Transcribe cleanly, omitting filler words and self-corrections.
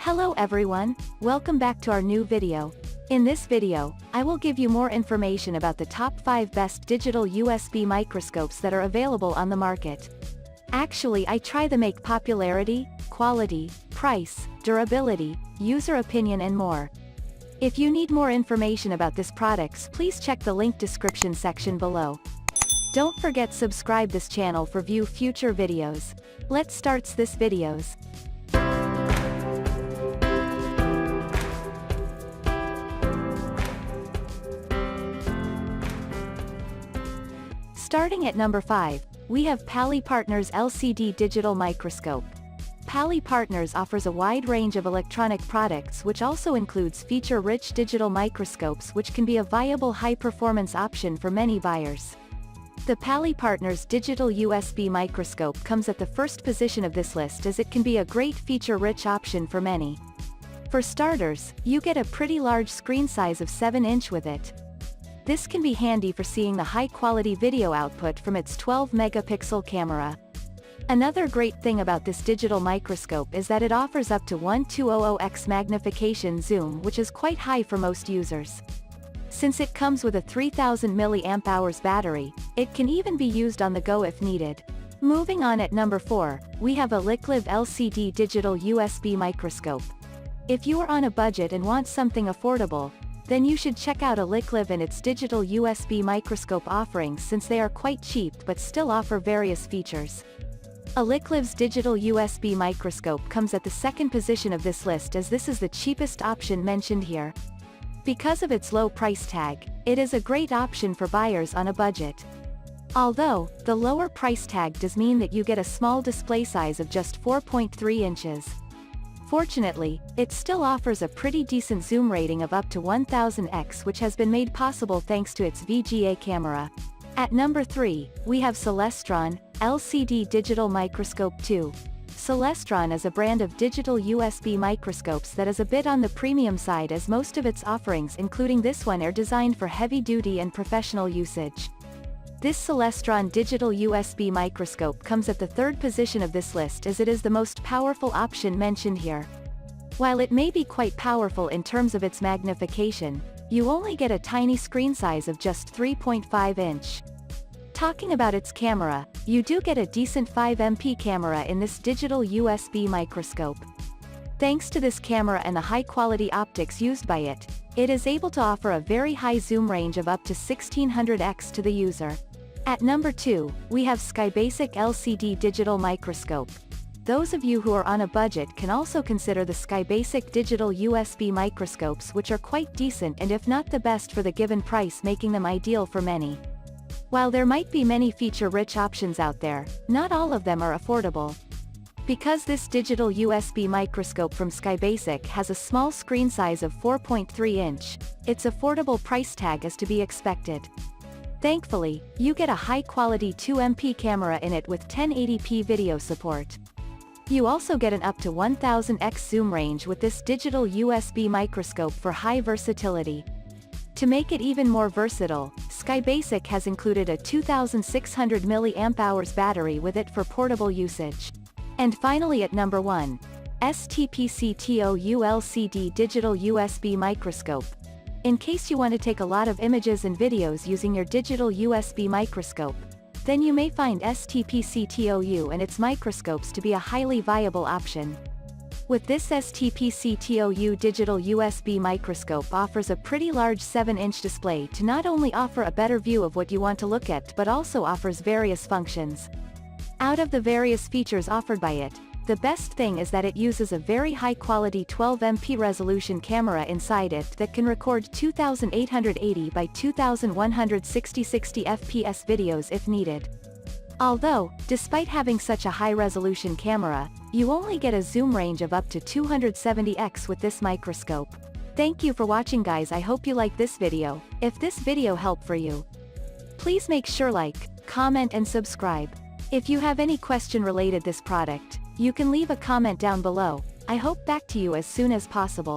Hello everyone, welcome back to our new video. In this video, I will give you more information about the top 5 best digital USB microscopes that are available on the market. Actually, I try to make popularity, quality, price, durability, user opinion and more. If you need more information about these products, please check the link description section below. Don't forget subscribe this channel for view future videos. Let's start this videos. Starting at number 5, we have Pali Partners LCD Digital Microscope. Pali Partners offers a wide range of electronic products which also includes feature-rich digital microscopes which can be a viable high-performance option for many buyers. The Pali Partners Digital USB Microscope comes at the first position of this list as it can be a great feature-rich option for many. For starters, you get a pretty large screen size of 7-inch with it. This can be handy for seeing the high-quality video output from its 12-megapixel camera. Another great thing about this digital microscope is that it offers up to 1200x magnification zoom, which is quite high for most users. Since it comes with a 3000 mAh battery, it can even be used on the go if needed. Moving on at number 4, we have a Liqliv LCD Digital USB Microscope. If you are on a budget and want something affordable, then you should check out a Liqliv and its digital USB microscope offerings since they are quite cheap but still offer various features. A Liqliv's digital USB microscope comes at the second position of this list as this is the cheapest option mentioned here. Because of its low price tag, it is a great option for buyers on a budget. Although, the lower price tag does mean that you get a small display size of just 4.3 inches. Fortunately, it still offers a pretty decent zoom rating of up to 1000x, which has been made possible thanks to its VGA camera. At number 3, we have Celestron LCD Digital Microscope 2. Celestron is a brand of digital USB microscopes that is a bit on the premium side as most of its offerings including this one are designed for heavy-duty and professional usage. This Celestron digital USB microscope comes at the third position of this list as it is the most powerful option mentioned here. While it may be quite powerful in terms of its magnification, you only get a tiny screen size of just 3.5 inch. Talking about its camera, you do get a decent 5MP camera in this digital USB microscope. Thanks to this camera and the high-quality optics used by it, it is able to offer a very high zoom range of up to 1600x to the user. At number 2, we have SkyBasic LCD Digital Microscope. Those of you who are on a budget can also consider the SkyBasic digital USB microscopes, which are quite decent and if not the best for the given price, making them ideal for many. While there might be many feature-rich options out there, not all of them are affordable. Because this digital USB microscope from SkyBasic has a small screen size of 4.3 inch, its affordable price tag is to be expected. Thankfully, you get a high-quality 2MP camera in it with 1080p video support. You also get an up to 1000x zoom range with this digital USB microscope for high versatility. To make it even more versatile, SkyBasic has included a 2600 mAh battery with it for portable usage. And finally at number 1, STPCTOU LCD Digital USB Microscope. In case you want to take a lot of images and videos using your digital USB microscope, then you may find STPCTOU and its microscopes to be a highly viable option. With this STPCTOU digital USB microscope offers a pretty large 7-inch display to not only offer a better view of what you want to look at but also offers various functions. Out of the various features offered by it, the best thing is that it uses a very high-quality 12MP resolution camera inside it that can record 2880 by 2160 fps videos if needed. Although, despite having such a high-resolution camera, you only get a zoom range of up to 270x with this microscope. Thank you for watching guys, I hope you like this video. If this video helped for you, please make sure like, comment and subscribe. If you have any question related this product, you can leave a comment down below. I hope back to you as soon as possible.